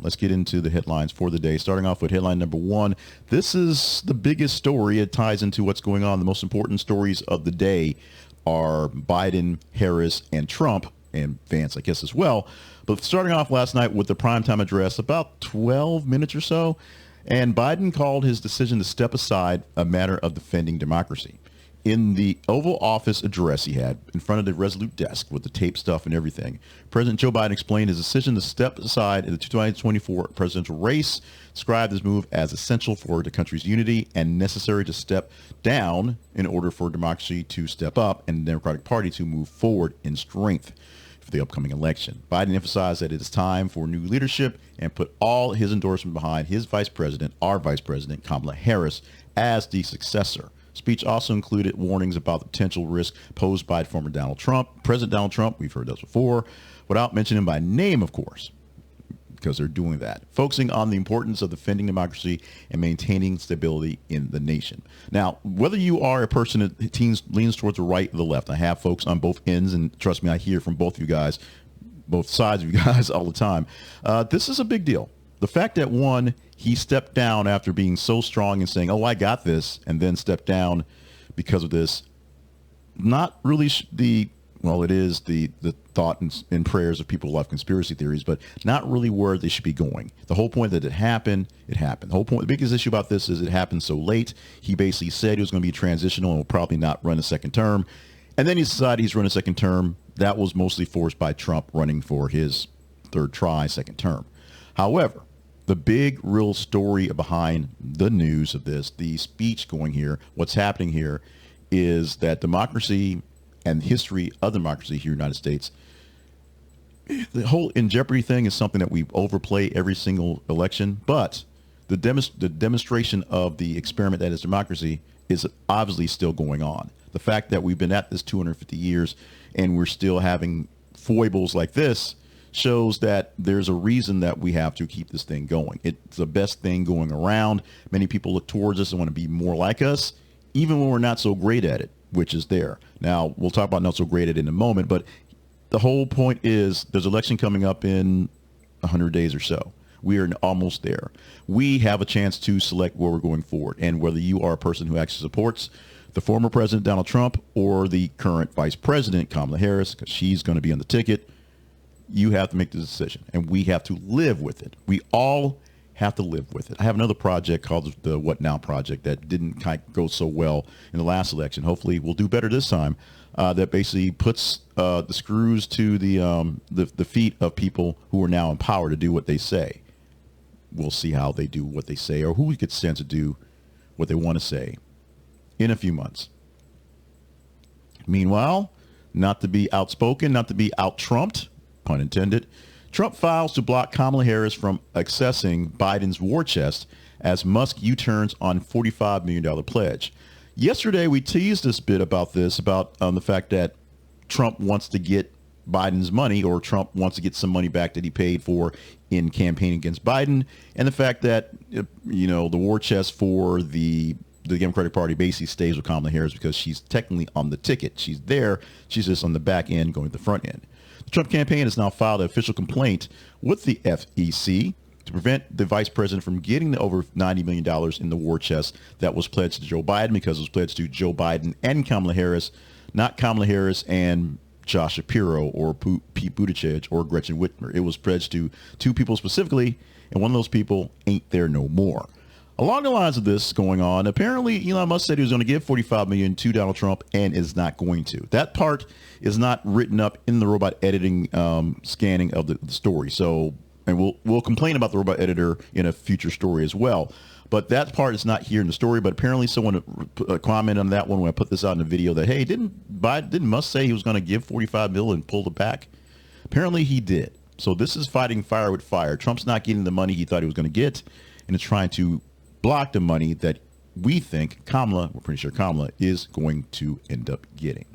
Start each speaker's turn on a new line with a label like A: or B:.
A: let's get into the headlines for the day. Starting off with headline number one. This is the biggest story. It ties into what's going on. The most important stories of the day are Biden, Harris, and Trump, and Vance, I guess, as well. But starting off last night with the primetime address, about 12 minutes or so, and Biden called his decision to step aside a matter of defending democracy. In the Oval Office address he had in front of the Resolute desk with the tape stuff and everything, President Joe Biden explained his decision to step aside in the 2024 presidential race, described his move as essential for the country's unity and necessary to step down in order for democracy to step up and the Democratic Party to move forward in strength for the upcoming election. Biden emphasized that it is time for new leadership and put all his endorsement behind his vice president, our Vice President Kamala Harris, as the successor. Speech also included warnings about the potential risk posed by former President Donald Trump. We've heard those before, without mentioning him by name, of course, because they're doing that, focusing on the importance of defending democracy and maintaining stability in the nation. Now, whether you are a person that leans towards the right or the left, I have folks on both ends, and trust me, I hear from both of you guys, both sides of you guys all the time. This is a big deal. The fact that, one, he stepped down after being so strong and saying, oh, I got this, and then stepped down because of this, not really it is the thought and prayers of people who love conspiracy theories, but not really where they should be going. The whole point that it happened. The whole point, the biggest issue about this is it happened so late. He basically said he was going to be transitional and will probably not run a second term. And then he decided he's running a second term. That was mostly forced by Trump running for his second term. However, the big real story behind the news of this, the speech going here, what's happening here is that democracy and history of democracy here in the United States, the whole in jeopardy thing is something that we overplay every single election. But the demonstration of the experiment that is democracy is obviously still going on. The fact that we've been at this 250 years and we're still having foibles like this shows that there's a reason that we have to keep this thing going. It's the best thing going around. Many people look towards us and want to be more like us, even when we're not so great at it, which is there. Now, we'll talk about not so great at it in a moment, but the whole point is there's an election coming up in 100 days or so. We are almost there. We have a chance to select where we're going forward, and whether you are a person who actually supports the former President Donald Trump or the current Vice President Kamala Harris, because she's going to be on the ticket, you have to make the decision, and we have to live with it. We all have to live with it. I have another project called the What Now Project that didn't go so well in the last election. Hopefully we'll do better this time. That basically puts the screws to the feet of people who are now in power to do what they say. We'll see how they do what they say, or who gets sent to do what they want to say in a few months. Meanwhile, not to be outspoken, not to be out-Trumped, pun intended, Trump files to block Kamala Harris from accessing Biden's war chest as Musk U-turns on $45 million pledge. Yesterday, we teased this bit about the fact that Trump wants to get Biden's money, or Trump wants to get some money back that he paid for in campaigning against Biden, and the fact that, the war chest for the Democratic Party basically stays with Kamala Harris because she's technically on the ticket. She's there. She's just on the back end going to the front end. The Trump campaign has now filed an official complaint with the FEC to prevent the vice president from getting the over $90 million in the war chest that was pledged to Joe Biden, because it was pledged to Joe Biden and Kamala Harris, not Kamala Harris and Josh Shapiro or Pete Buttigieg or Gretchen Whitmer. It was pledged to two people specifically, and one of those people ain't there no more. Along the lines of this going on, apparently Elon Musk said he was going to give $45 million to Donald Trump and is not going to. That part is not written up in the robot editing scanning of the story. So, and we'll complain about the robot editor in a future story as well. But that part is not here in the story. But apparently someone commented on that one when I put this out in the video that, hey, didn't Musk say he was going to give $45 million and pull it back? Apparently he did. So this is fighting fire with fire. Trump's not getting the money he thought he was going to get, and it's trying to block the money that we think we're pretty sure Kamala is going to end up getting.